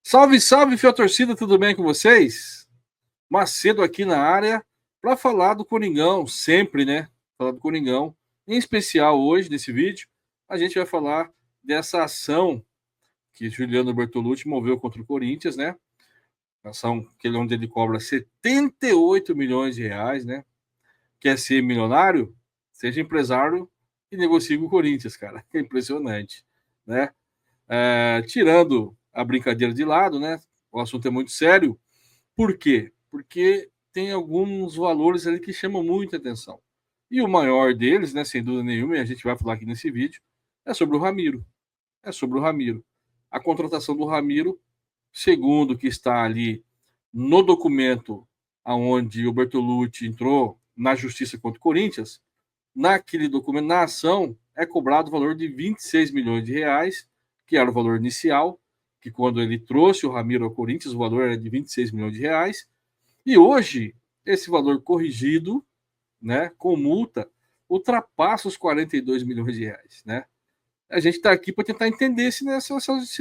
Salve, salve, fiel torcida, tudo bem com vocês? Macedo aqui na área para falar do Coringão, sempre, né? Falar do Coringão. Em especial hoje, nesse vídeo, a gente vai falar dessa ação que Juliano Bertolucci moveu contra o Corinthians, né? Ação onde ele cobra 78 milhões de reais, né? Quer ser milionário? Seja empresário e negocie com o Corinthians, cara. É impressionante, né? Tirando a brincadeira de lado, né? O assunto é muito sério. Por quê? Porque tem alguns valores ali que chamam muita atenção. E o maior deles, né, sem dúvida nenhuma, e a gente vai falar aqui nesse vídeo, é sobre o Ramiro. É sobre o Ramiro. A contratação do Ramiro, segundo o que está ali no documento aonde o Bertolucci entrou na justiça contra o Corinthians, naquele documento, na ação, é cobrado o valor de 26 milhões de reais, que era o valor inicial, que quando ele trouxe o Ramiro ao Corinthians, o valor era de 26 milhões de reais, e hoje, esse valor corrigido, né, com multa, ultrapassa os 42 milhões de reais, né? A gente está aqui para tentar entender esse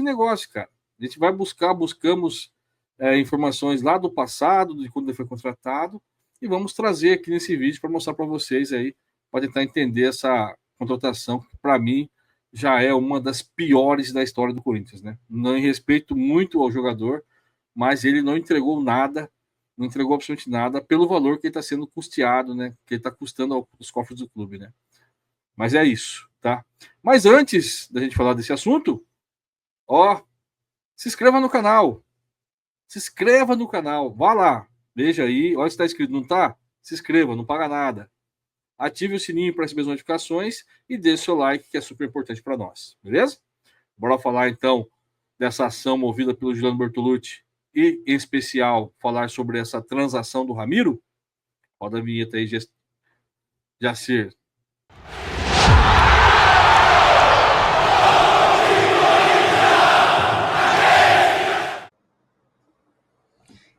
negócio, cara. A gente vai buscamos informações lá do passado, de quando ele foi contratado, e vamos trazer aqui nesse vídeo para mostrar para vocês aí, para tentar entender essa contratação, que para mim já é uma das piores da história do Corinthians, né? Não respeito muito ao jogador, mas ele não entregou nada, não entregou absolutamente nada pelo valor que ele está sendo custeado, né? Que ele está custando aos cofres do clube, né? Mas é isso, tá? Mas antes da gente falar desse assunto, ó, se inscreva no canal. Se inscreva no canal. Vá lá. Veja aí. Olha se está inscrito. Não tá? Se inscreva, não paga nada. Ative o sininho para receber as notificações e deixe seu like, que é super importante para nós. Beleza? Bora falar então dessa ação movida pelo Juliano Bertolucci e, em especial, falar sobre essa transação do Ramiro. Roda a vinheta aí, Jacir.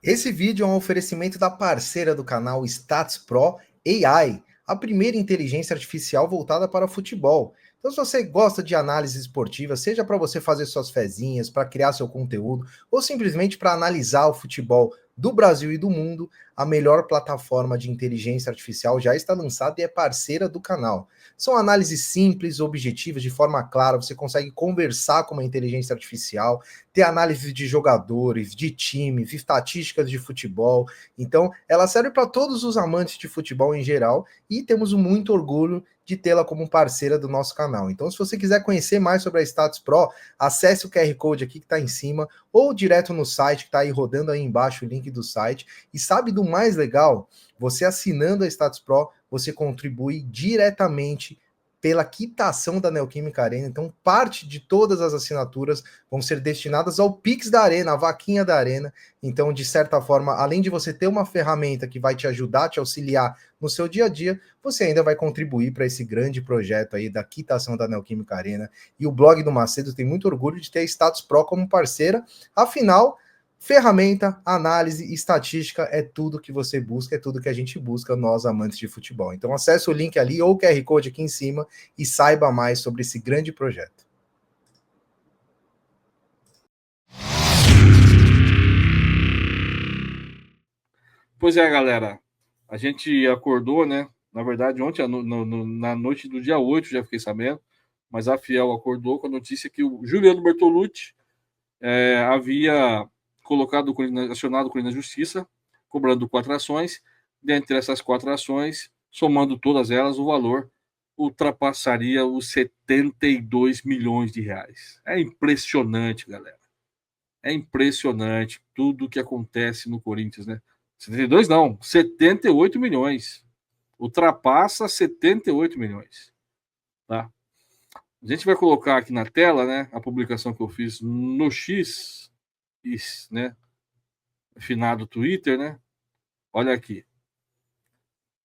Esse vídeo é um oferecimento da parceira do canal Stats Pro AI, a primeira inteligência artificial voltada para futebol. Então, se você gosta de análise esportiva, seja para você fazer suas fezinhas, para criar seu conteúdo, ou simplesmente para analisar o futebol do Brasil e do mundo, a melhor plataforma de inteligência artificial já está lançada e é parceira do canal. São análises simples, objetivas, de forma clara, você consegue conversar com uma inteligência artificial, ter análise de jogadores, de times, estatísticas de futebol. Então, ela serve para todos os amantes de futebol em geral e temos muito orgulho de tê-la como parceira do nosso canal. Então, se você quiser conhecer mais sobre a Status Pro, acesse o QR Code aqui que está em cima ou direto no site que está aí rodando aí embaixo o link do site. E sabe do mais legal? Você assinando a Status Pro, você contribui diretamente pela quitação da Neoquímica Arena. Então, parte de todas as assinaturas vão ser destinadas ao Pix da Arena, a vaquinha da Arena. Então, de certa forma, além de você ter uma ferramenta que vai te ajudar, te auxiliar no seu dia a dia, você ainda vai contribuir para esse grande projeto aí da quitação da Neoquímica Arena. E o blog do Macedo tem muito orgulho de ter a Status Pro como parceira. Afinal, ferramenta, análise, estatística é tudo que você busca, é tudo que a gente busca, nós amantes de futebol. Então acesse o link ali ou o QR Code aqui em cima e saiba mais sobre esse grande projeto. Pois é, galera. A gente acordou, né? Na verdade, ontem, na noite do dia 8, já fiquei sabendo, mas a Fiel acordou com a notícia que o Juliano Bertolucci havia acionado o Corinthians na Justiça, cobrando 4 ações. Dentre essas 4 ações, somando todas elas, o valor ultrapassaria os 72 milhões de reais. É impressionante, galera. É impressionante tudo o que acontece no Corinthians, né? 72 não, 78 milhões. Ultrapassa 78 milhões. Tá? A gente vai colocar aqui na tela, né, a publicação que eu fiz no X, né, finado Twitter, né? Olha aqui.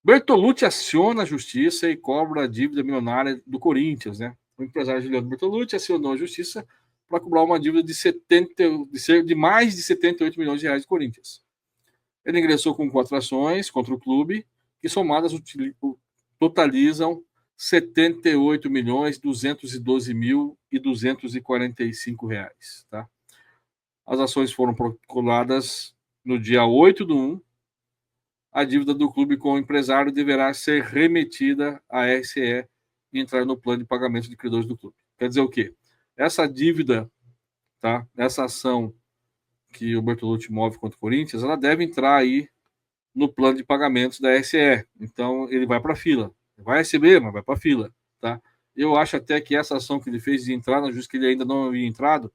Bertolucci aciona a justiça e cobra a dívida milionária do Corinthians, né? O empresário Juliano Bertolucci acionou a justiça para cobrar uma dívida de mais de 78 milhões de reais do Corinthians. Ele ingressou com 4 ações contra o clube, que somadas totalizam 78 milhões 212 mil e 245 reais. Tá? As ações foram procuradas no dia 8/1. A dívida do clube com o empresário deverá ser remetida à RCE e entrar no plano de pagamento de credores do clube. Quer dizer o quê? Essa dívida, tá? Essa ação que o Bertolucci move contra o Corinthians, ela deve entrar aí no plano de pagamentos da RCE. Então, ele vai para a fila. Vai receber, mas vai para a fila, tá? Eu acho até que essa ação que ele fez de entrar na justiça, que ele ainda não havia entrado,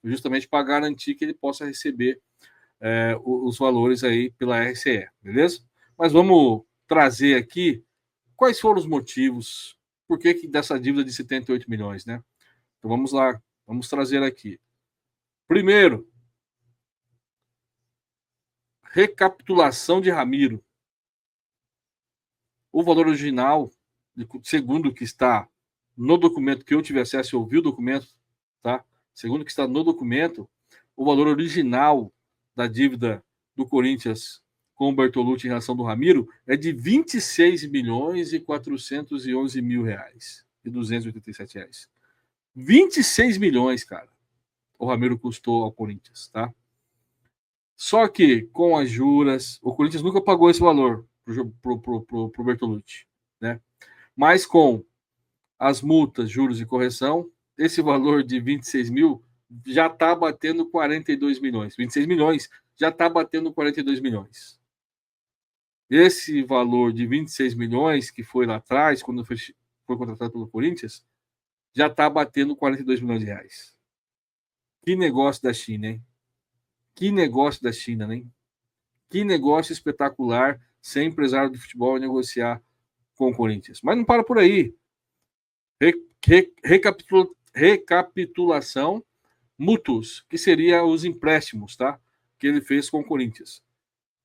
justamente para garantir que ele possa receber os valores aí pela RCE, beleza? Mas vamos trazer aqui quais foram os motivos, por que dessa dívida de 78 milhões, né? Então vamos lá, vamos trazer aqui. Primeiro, recapitulação de Ramiro. O valor original, segundo o que está no documento que eu tive acesso, eu ouvi o documento, tá? Segundo o que está no documento, o valor original da dívida do Corinthians com o Bertolucci em relação do Ramiro é de 26 milhões e 411 mil reais e 287 reais. 26 milhões, cara, o Ramiro custou ao Corinthians, tá? Só que com as juras, o Corinthians nunca pagou esse valor pro Bertolucci, né? Mas com as multas, juros e correção, esse valor de 26 mil já está batendo 42 milhões. 26 milhões já está batendo 42 milhões. Esse valor de 26 milhões, que foi lá atrás, quando foi contratado pelo Corinthians, já está batendo 42 milhões de reais. Que negócio da China, hein? Que negócio da China, né? Que negócio espetacular ser empresário de futebol e negociar com o Corinthians. Mas não para por aí. Recapitulação mútuos, que seria os empréstimos, tá? Que ele fez com o Corinthians.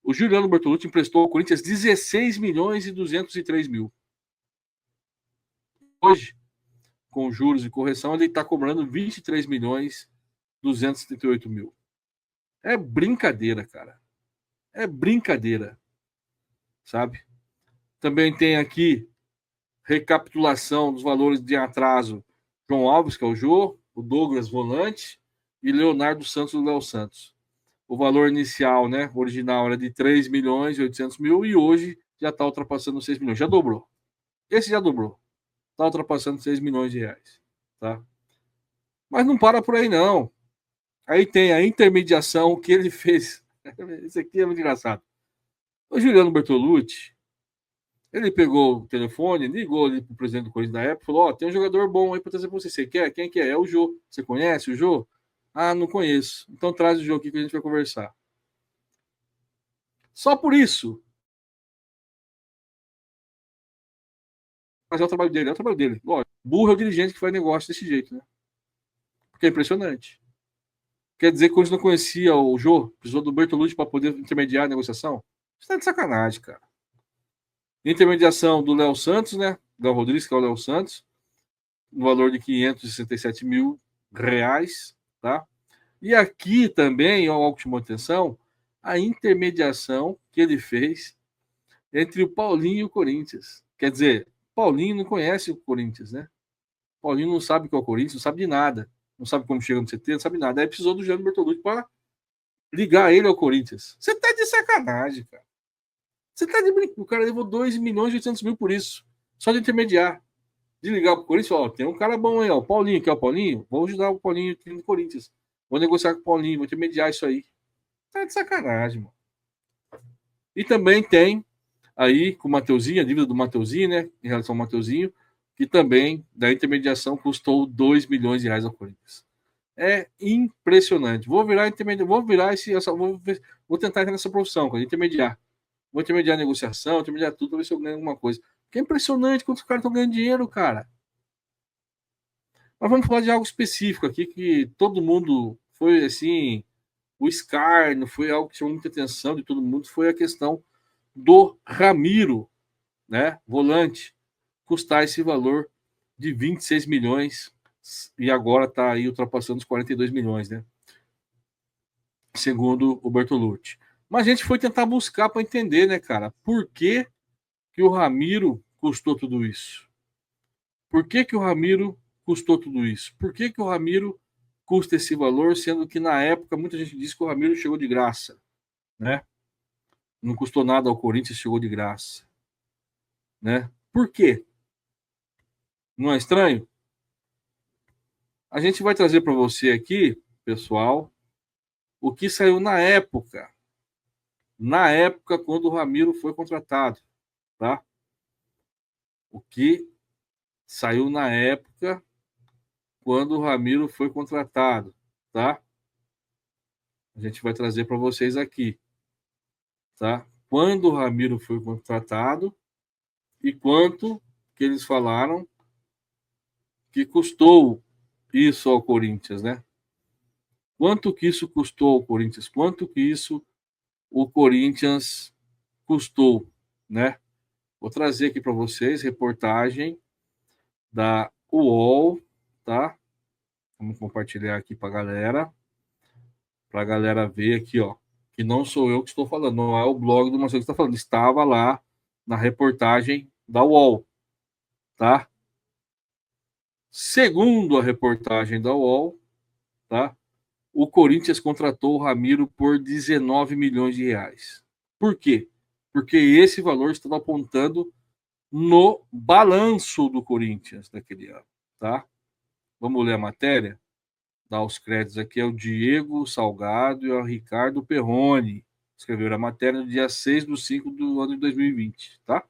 O Juliano Bertolucci emprestou ao Corinthians 16 milhões e 203 mil. Hoje, com juros e correção, ele está cobrando 23 milhões 278 mil. É brincadeira, cara. É brincadeira. Sabe? Também tem aqui recapitulação dos valores de atraso. João Alves, que é o Jô, o Douglas Volante e Leonardo Santos, o Léo Santos. O valor inicial, né, original, era de 3 milhões e 800 mil e hoje já está ultrapassando 6 milhões. Já dobrou. Esse já dobrou. Está ultrapassando 6 milhões de reais. Tá? Mas não para por aí, não. Aí tem a intermediação que ele fez. Isso aqui é muito engraçado. O Juliano Bertolucci, ele pegou o telefone, ligou ali pro presidente do Corinthians da época, falou: Ó, tem um jogador bom aí para trazer para você. Você quer? Quem que é? É o Jô. Você conhece o Jô? Ah, não conheço. Então traz o Jô aqui que a gente vai conversar. Só por isso. Mas é o trabalho dele, é o trabalho dele. Lógico, burro é o dirigente que faz negócio desse jeito, né? Porque é impressionante. Quer dizer que quando não conhecia o Jô, precisou do Bertolucci para poder intermediar a negociação? Isso tá de sacanagem, cara. Intermediação do Léo Santos, né? Léo Rodrigues, que é o Léo Santos, no valor de 567 mil reais, tá? E aqui também, ó, algo que chamou atenção, a intermediação que ele fez entre o Paulinho e o Corinthians. Quer dizer, Paulinho não conhece o Corinthians, né? Paulinho não sabe o que é o Corinthians, não sabe de nada. Não sabe como chega no CT, não sabe nada. Aí precisou do Jean Bertolucci para ligar ele ao Corinthians. Você tá de sacanagem, cara. Você tá de brincadeira. O cara levou 2 milhões e 800 mil por isso. Só de intermediar. De ligar pro Corinthians, ó, tem um cara bom aí, ó, o Paulinho, que é o Paulinho, vou ajudar o Paulinho aqui no Corinthians. Vou negociar com o Paulinho, vou intermediar isso aí. Tá de sacanagem, mano. E também tem aí com o Mateuzinho, a dívida do Mateuzinho, né, em relação ao Mateuzinho, que também da intermediação custou 2 milhões de reais ao Corinthians. É impressionante. Vou virar intermediário, vou tentar entrar nessa profissão, cara, intermediar. Vou intermediar a negociação, intermediar tudo para ver se eu ganho alguma coisa. Porque é impressionante quantos caras estão ganhando dinheiro, cara. Mas vamos falar de algo específico aqui que todo mundo foi assim, o escárnio, foi algo que chamou muita atenção de todo mundo, foi a questão do Ramiro, né, volante, custar esse valor de 26 milhões e agora está aí ultrapassando os 42 milhões, né? Segundo o Bertolucci. Mas a gente foi tentar buscar para entender, né, cara, por que o Ramiro custou tudo isso? Por que o Ramiro custou tudo isso? Por que o Ramiro custa esse valor, sendo que na época muita gente disse que o Ramiro chegou de graça, né? Não custou nada ao Corinthians, chegou de graça, né? Por quê? Não é estranho? A gente vai trazer para você aqui, pessoal, o que saiu na época quando o Ramiro foi contratado, tá? O que saiu na época quando o Ramiro foi contratado, tá? A gente vai trazer para vocês aqui, tá? Quando o Ramiro foi contratado e quanto que eles falaram que custou isso ao Corinthians, né? Quanto que isso custou ao Corinthians? Quanto que isso o Corinthians custou, né? Vou trazer aqui para vocês reportagem da UOL, tá? Vamos compartilhar aqui para a galera ver aqui, ó, que não sou eu que estou falando, não é o blog do Marcelo que está falando, estava lá na reportagem da UOL, tá? Segundo a reportagem da UOL, tá? O Corinthians contratou o Ramiro por 19 milhões de reais. Por quê? Porque esse valor estava apontando no balanço do Corinthians daquele ano, tá? Vamos ler a matéria? Dar os créditos aqui ao Diego Salgado e ao Ricardo Perrone. Escreveram a matéria no dia 6/5 do ano de 2020, tá?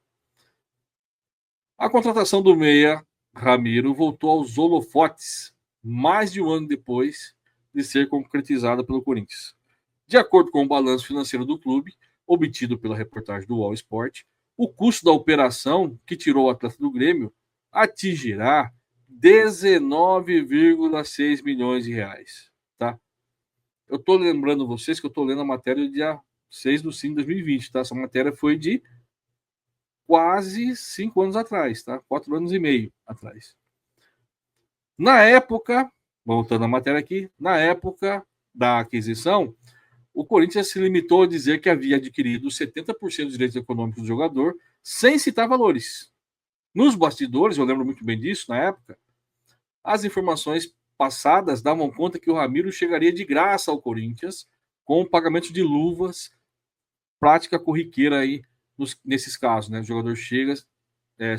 A contratação do meia Ramiro voltou aos holofotes mais de um ano depois de ser concretizada pelo Corinthians. De acordo com o balanço financeiro do clube, obtido pela reportagem do All Sport, o custo da operação que tirou o atleta do Grêmio atingirá 19,6 milhões de reais. Tá? Eu estou lembrando vocês que eu estou lendo a matéria do dia 6/5 de 2020. Tá? Essa matéria foi de quase 5 anos atrás, tá? 4 anos e meio atrás. Na época, voltando à matéria aqui, na época da aquisição, o Corinthians se limitou a dizer que havia adquirido 70% dos direitos econômicos do jogador, sem citar valores. Nos bastidores, eu lembro muito bem disso na época, as informações passadas davam conta que o Ramiro chegaria de graça ao Corinthians com o pagamento de luvas, prática corriqueira aí nesses casos, né? O jogador chega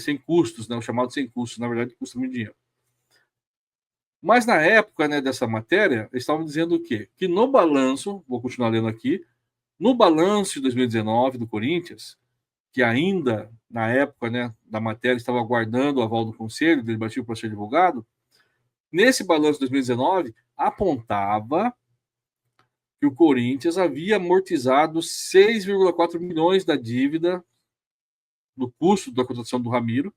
sem custos, né? O chamado sem custos, na verdade, custa muito dinheiro. Mas na época, né, dessa matéria, eles estavam dizendo o quê? Que no balanço, vou continuar lendo aqui, no balanço de 2019 do Corinthians, que ainda, na época, né, da matéria, estava aguardando o aval do conselho, debatido para ser divulgado, nesse balanço de 2019, apontava que o Corinthians havia amortizado 6,4 milhões da dívida do custo da contratação do Ramiro.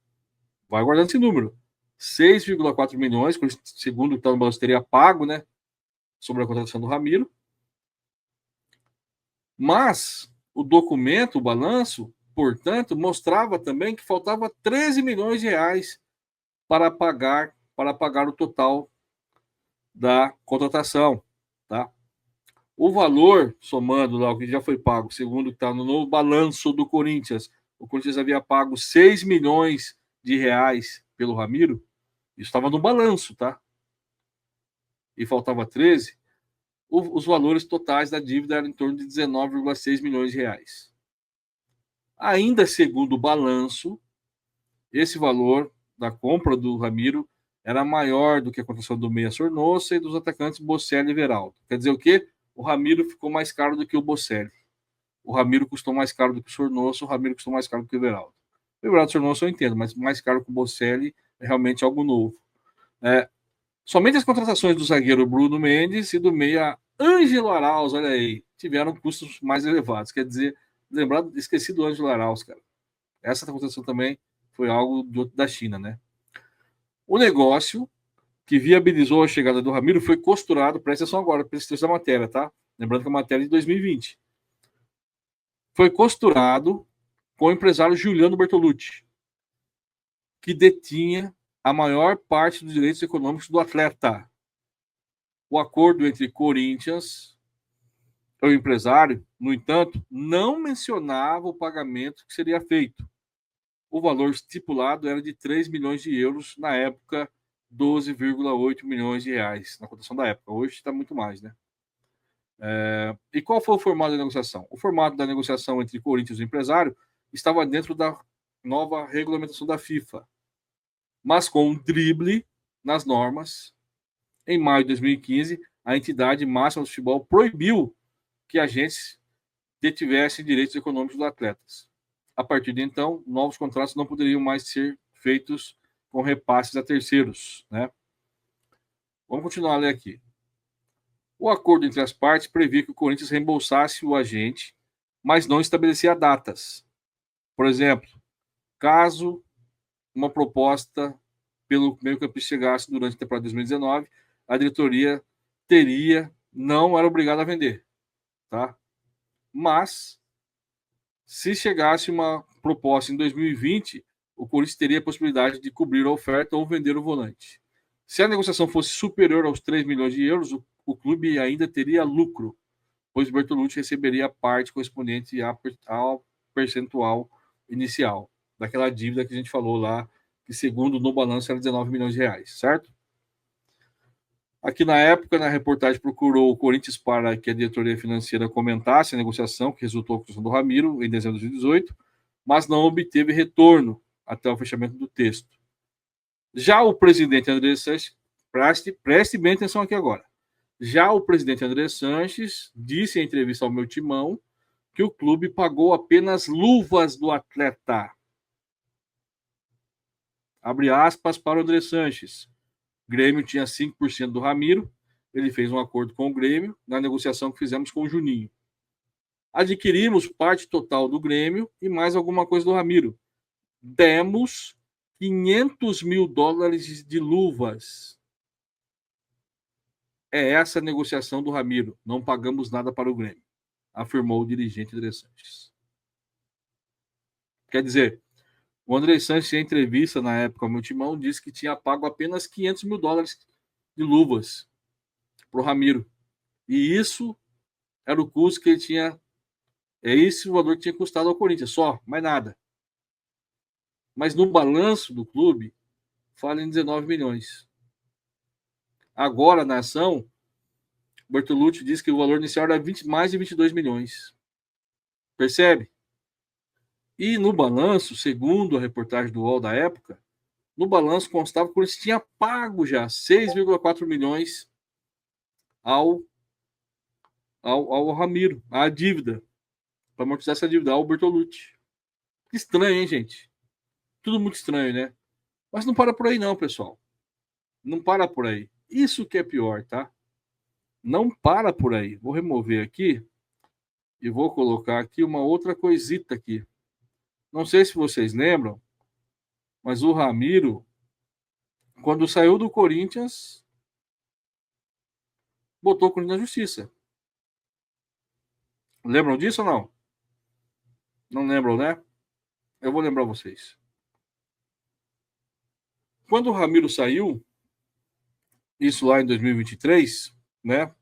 Vai guardando esse número. 6,4 milhões, segundo o que está no balanço, teria pago, né, sobre a contratação do Ramiro. Mas o documento, o balanço, portanto, mostrava também que faltava 13 milhões de reais para pagar o total da contratação, tá? O valor, somando lá o que já foi pago, segundo o que está no balanço do Corinthians, o Corinthians havia pago 6 milhões de reais pelo Ramiro, isso estava no balanço, tá? E faltava 13, os valores totais da dívida eram em torno de 19,6 milhões de reais. Ainda segundo o balanço, esse valor da compra do Ramiro era maior do que a contratação do Meia Sornosa e dos atacantes Bocelli e Veraldo. Quer dizer o quê? O Ramiro ficou mais caro do que o Bocelli. O Ramiro custou mais caro do que o Sornosa, o Ramiro custou mais caro do que o Veraldo. O Veraldo Sornosa eu entendo, mas mais caro que o Bocelli é realmente algo novo. Somente as contratações do zagueiro Bruno Mendes e do meia Ângelo Arauz, olha aí, tiveram custos mais elevados. Quer dizer, lembrado, esqueci do Ângelo Arauz, cara. Essa contratação também foi algo da China, né? O negócio que viabilizou a chegada do Ramiro foi costurado, presta atenção agora, para esse texto da matéria, tá? Lembrando que a matéria é de 2020. Foi costurado com o empresário Giuliano Bertolucci, que detinha a maior parte dos direitos econômicos do atleta. O acordo entre Corinthians e o empresário, no entanto, não mencionava o pagamento que seria feito. O valor estipulado era de 3 milhões de euros na época 12,8 milhões de reais na cotação da época. Hoje está muito mais, né? E qual foi o formato da negociação? O formato da negociação entre Corinthians e o empresário estava dentro da nova regulamentação da FIFA, mas com um drible nas normas. Em maio de 2015, a entidade máxima do futebol proibiu que agentes detivessem direitos econômicos dos atletas. A partir de então, novos contratos não poderiam mais ser feitos com repasses a terceiros, né? Vamos continuar a ler aqui. O acordo entre as partes previa que o Corinthians reembolsasse o agente, mas não estabelecia datas. Por exemplo, caso uma proposta pelo meio-campista chegasse durante a temporada de 2019, a diretoria não era obrigada a vender, tá? Mas, se chegasse uma proposta em 2020, o Corinthians teria a possibilidade de cobrir a oferta ou vender o volante. Se a negociação fosse superior aos 3 milhões de euros, o clube ainda teria lucro, pois o Bertolucci receberia a parte correspondente ao percentual inicial daquela dívida que a gente falou lá, que segundo no balanço era 19 milhões de reais, certo? Aqui na época, na reportagem, procurou o Corinthians para que a diretoria financeira comentasse a negociação que resultou com a questão do Ramiro em dezembro de 2018, mas não obteve retorno até o fechamento do texto. Já o presidente André Sanches, preste bem atenção aqui agora. Já o presidente André Sanches disse em entrevista ao meu timão que o clube pagou apenas luvas do atleta. Abre aspas para o André Sanches. O Grêmio tinha 5% do Ramiro, ele fez um acordo com o Grêmio na negociação que fizemos com o Juninho. Adquirimos parte total do Grêmio e mais alguma coisa do Ramiro. Demos 500 mil dólares de luvas. É essa a negociação do Ramiro. Não pagamos nada para o Grêmio, afirmou o dirigente André Sanches. Quer dizer, o André Sanches, em entrevista na época ao meu timão, disse que tinha pago apenas 500 mil dólares de luvas para o Ramiro. E isso era o custo que ele tinha. É esse o valor que tinha custado ao Corinthians, só, mais nada. Mas no balanço do clube, fala em 19 milhões. Agora, na ação, o Bertolucci diz que o valor inicial era mais de 22 milhões. Percebe? E no balanço, segundo a reportagem do UOL da época, no balanço constava que o Corinthians tinha pago já 6,4 milhões ao Ramiro, a dívida, para amortizar essa dívida, ao Bertolucci. Estranho, hein, gente? Tudo muito estranho, né? Mas não para por aí não, pessoal. Não para por aí. Isso que é pior, tá? Não para por aí. Vou remover aqui e vou colocar aqui uma outra coisita aqui. Não sei se vocês lembram, mas o Ramiro, quando saiu do Corinthians, botou o Corinthians na justiça. Lembram disso ou não? Não lembram, né? Eu vou lembrar vocês. Quando o Ramiro saiu, isso lá em 2023, né?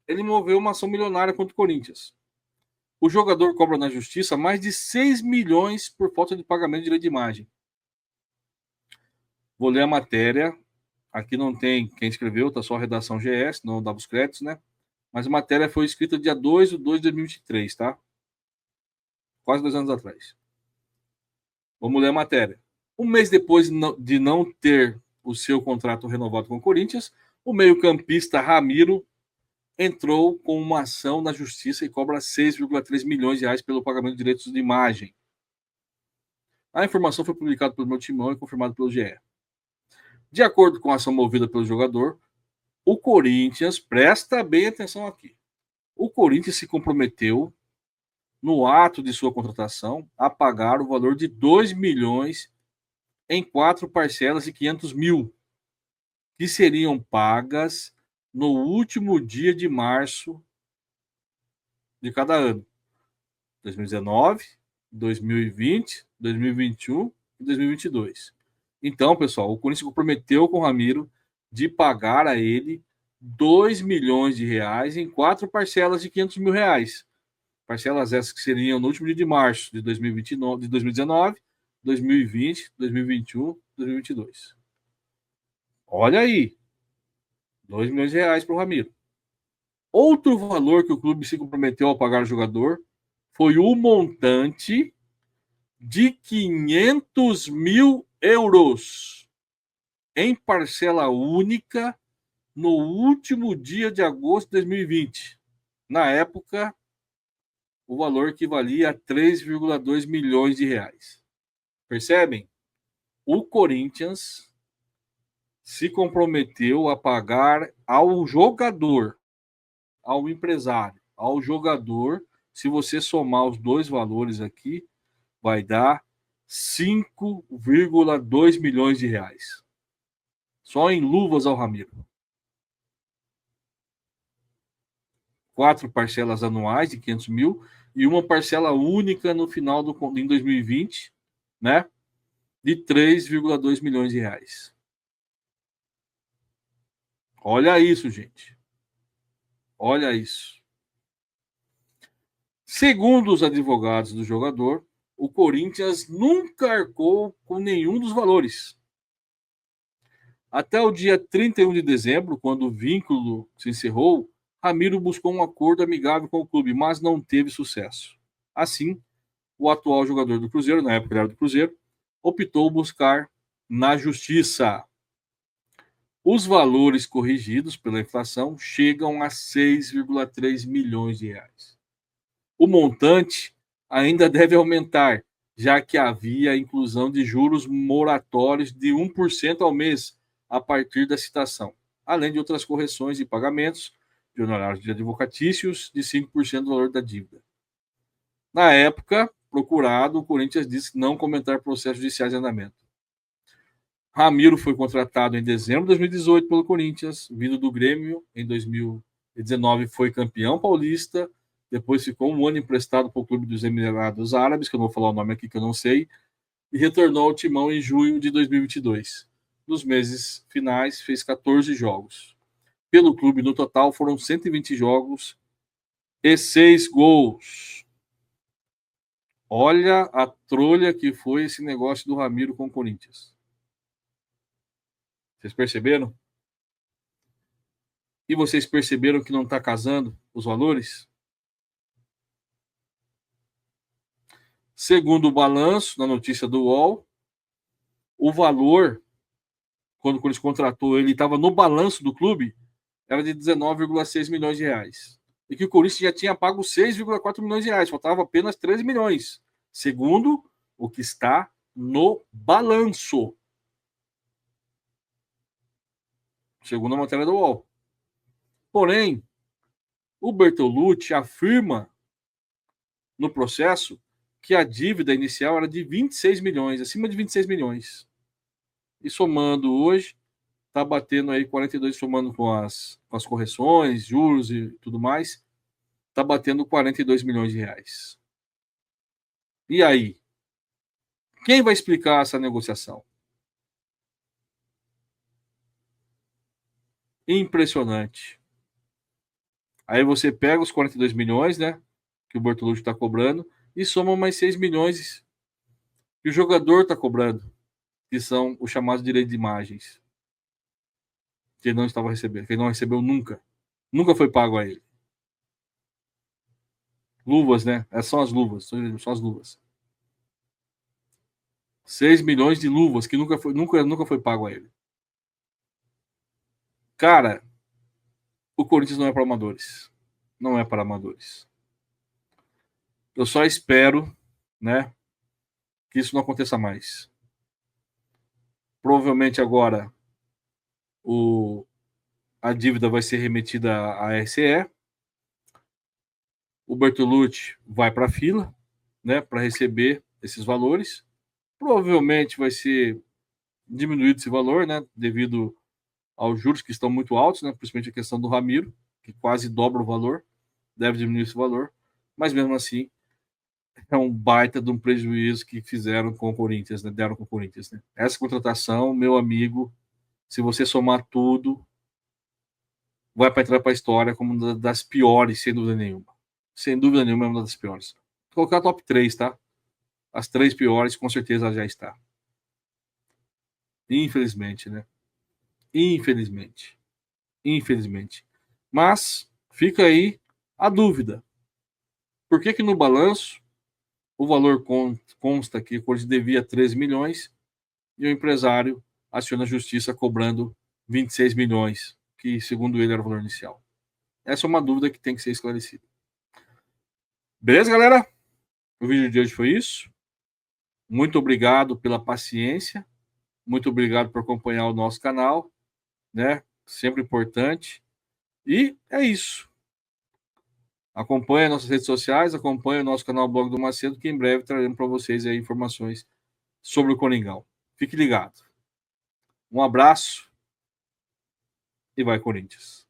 Ele moveu uma ação milionária contra o Corinthians. O jogador cobra na justiça mais de 6 milhões por falta de pagamento de direito de imagem. Vou ler a matéria. Aqui não tem quem escreveu, tá só a redação GS, não dava os créditos, né? Mas a matéria foi escrita dia 2 de 2 de 2023, tá? Quase 2 anos atrás. Vamos ler a matéria. Um mês depois de não ter o seu contrato renovado com o Corinthians, o meio-campista Ramiro entrou com uma ação na justiça e cobra 6,3 milhões de reais pelo pagamento de direitos de imagem. A informação foi publicada pelo meu timão e confirmada pelo GE. De acordo com a ação movida pelo jogador, o Corinthians, presta bem atenção aqui, o Corinthians se comprometeu, no ato de sua contratação, a pagar o valor de 2 milhões em 4 parcelas de 500 mil, que seriam pagas no último dia de março de cada ano. 2019, 2020, 2021 e 2022. Então, pessoal, o Corinthians se comprometeu com o Ramiro de pagar a ele 2 milhões de reais em 4 parcelas de 500 mil reais. Parcelas essas que seriam no último dia de março de 2019, 2019, 2020, 2021, 2022. Olha aí, 2 milhões de reais para o Ramiro. Outro valor que o clube se comprometeu a pagar ao jogador foi o montante de 500 mil euros em parcela única no último dia de agosto de 2020. Na época, o valor equivalia a 3,2 milhões de reais. Percebem? O Corinthians se comprometeu a pagar ao jogador, ao empresário, ao jogador. Se você somar os dois valores aqui, vai dar 5,2 milhões de reais. Só em luvas ao Ramiro. 4 parcelas anuais de 500 mil e uma parcela única no final em 2020, né? De 3,2 milhões de reais. Olha isso, gente. Olha isso. Segundo os advogados do jogador, o Corinthians nunca arcou com nenhum dos valores. Até o dia 31 de dezembro, quando o vínculo se encerrou, Ramiro buscou um acordo amigável com o clube, mas não teve sucesso. Assim, o atual jogador do Cruzeiro, na época ele era do Cruzeiro, optou buscar na justiça. Os valores corrigidos pela inflação chegam a 6,3 milhões de reais. O montante ainda deve aumentar, já que havia a inclusão de juros moratórios de 1% ao mês a partir da citação, além de outras correções de pagamentos de honorários de advocatícios de 5% do valor da dívida. Na época, procurado, o Corinthians disse não comentar processos judiciais em andamento. Ramiro foi contratado em dezembro de 2018 pelo Corinthians, vindo do Grêmio. Em 2019 foi campeão paulista, depois ficou um ano emprestado para o clube dos Emirados Árabes, que eu não vou falar o nome aqui que eu não sei, e retornou ao Timão em junho de 2022. Nos meses finais, fez 14 jogos. Pelo clube, no total, foram 120 jogos e 6 gols. Olha a trolha que foi esse negócio do Ramiro com o Corinthians. Vocês perceberam? E vocês perceberam que não está casando os valores? Segundo o balanço, na notícia do UOL, o valor, quando o Corinthians contratou ele, estava no balanço do clube, era de 19,6 milhões de reais. E que o Corinthians já tinha pago 6,4 milhões de reais, faltava apenas 13 milhões, segundo o que está no balanço. Segundo a matéria do UOL. Porém, o Bertolucci afirma no processo que a dívida inicial era de 26 milhões, acima de 26 milhões. E somando hoje, está batendo aí 42, somando com as correções, juros e tudo mais, está batendo 42 milhões de reais. E aí? Quem vai explicar essa negociação? Impressionante. Aí você pega os 42 milhões, né, que o Bertolucci está cobrando, e soma mais 6 milhões que o jogador está cobrando, que são os chamados direitos de imagens, que ele não estava recebendo, que ele não recebeu nunca. Nunca foi pago a ele. Luvas, né? São as luvas. São as luvas. 6 milhões de luvas que nunca foi pago a ele. Cara, o Corinthians não é para amadores. Não é para amadores. Eu só espero, né, que isso não aconteça mais. Provavelmente agora a dívida vai ser remetida à RCE. O Bertolucci vai para a fila, né, para receber esses valores. Provavelmente vai ser diminuído esse valor, né, devido aos juros que estão muito altos, né, principalmente a questão do Ramiro, que quase dobra o valor, deve diminuir esse valor, mas mesmo assim é um baita de um prejuízo que fizeram com o Corinthians, né, deram com o Corinthians. Né. Essa contratação, meu amigo, se você somar tudo, vai para entrar para a história como uma das piores, sem dúvida nenhuma. Sem dúvida nenhuma é uma das piores. Vou colocar top 3, tá? As 3 piores, com certeza já está. Infelizmente, né? Infelizmente. Infelizmente. Mas fica aí a dúvida. Por que no balanço o valor consta que o Corinthians devia 13 milhões e o empresário aciona a justiça cobrando 26 milhões, que segundo ele era o valor inicial? Essa é uma dúvida que tem que ser esclarecida. Beleza, galera? O vídeo de hoje foi isso. Muito obrigado pela paciência. Muito obrigado por acompanhar o nosso canal, né? Sempre importante. E é isso. Acompanhe nossas redes sociais, acompanhe o nosso canal Blog do Macedo, que em breve traremos para vocês aí informações sobre o Coringão. Fique ligado. Um abraço e vai Corinthians.